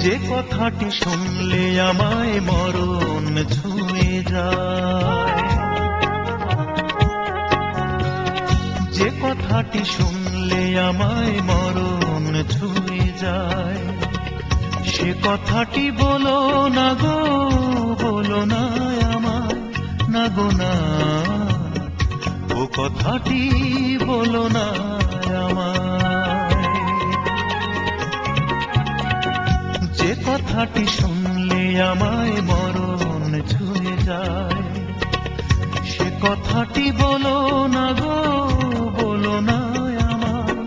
যে কথাটি শুনলে আমায় মরণ ছুঁয়ে যায়, যে কথাটি শুনলে আমায় মরণ ছুঁয়ে যায়, সে কথাটি বলো না গো, বলো না আমায়, না গো না, ও কথাটি বলো না আমায়। যে কথাটি শুনলে আমায় মরণ ছুঁয়ে যায়, সে কথাটি বলো না গো, বলো না আমায়,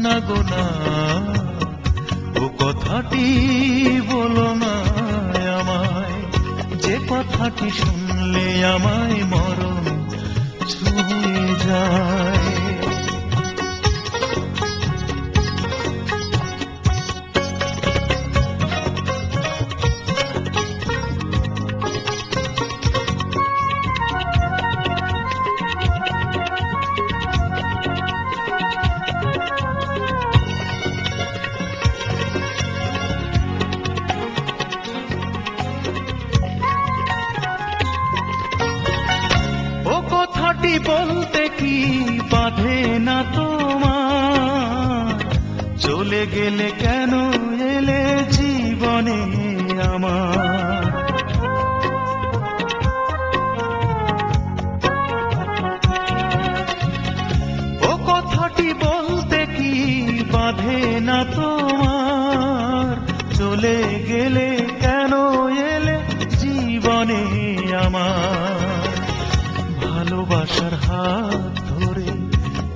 না গো না, ও কথাটি বলো না আমায়। যে কথাটি শুনলে আমায় মরণ ছুঁয়ে যায়। কথাটি বলতে কি বাধে না তোমার, চলে গেলে কেন এলে জীবনে আমার। ও কথাটি বলতে কি বাধে না তোমার, চলে গেলে কেন এলে জীবনে আমার। ভালোবাসার হাত ধরে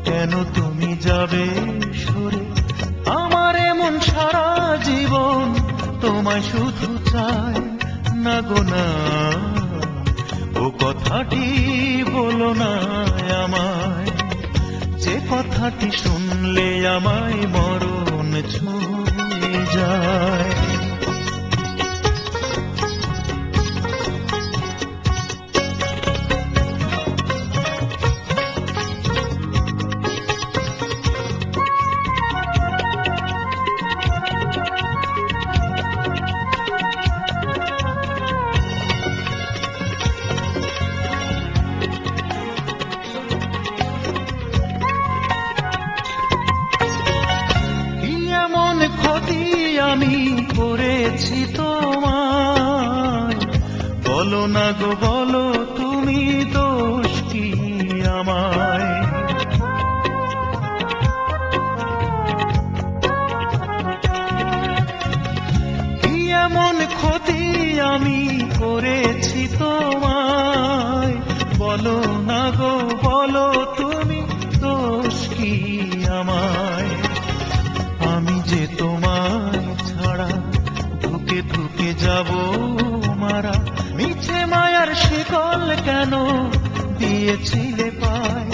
কেন তুমি যাবে সরে, আমার এমন সারা জীবন তোমায় শুধু চাই, না গো না, ও কথাটি বলো না আমায়। যে কথাটি শুনলে আমায় মরণ ছুঁয়ে যায়। ক্ষতি আমি করেছি তোমায়, বলো না গো বলো তুমি দোষ কি আমায়। কি এমন ক্ষতি আমি করেছি তোমায়, বলো না গো বলো তুমি দোষ কি আমায়। আমি যে তোমায় ছাড়া ধুকে ধুকে যাব মারা, মিছে মায়ার শিকল কেন দিয়েছিলে পায়,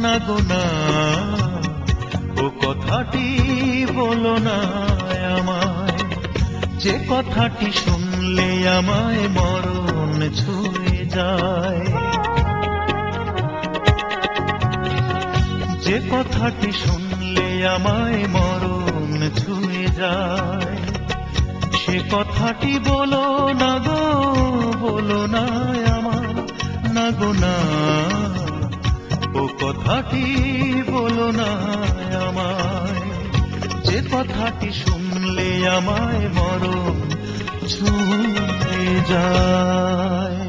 না গো না, ও কথাটি বলো না আমায়। যে কথাটি শুনলে আমায় মরণ ছুঁয়ে যায়, যে কথাটি শুনলে আমায় মরণ ছুঁয়ে যায়, সে কথাটি বলো না গো, বলো না আমায়, না গো না, ও কথাটি বলো না আমায়। যে কথাটি শুনলে আমায় মরণ ছুঁয়ে যায়।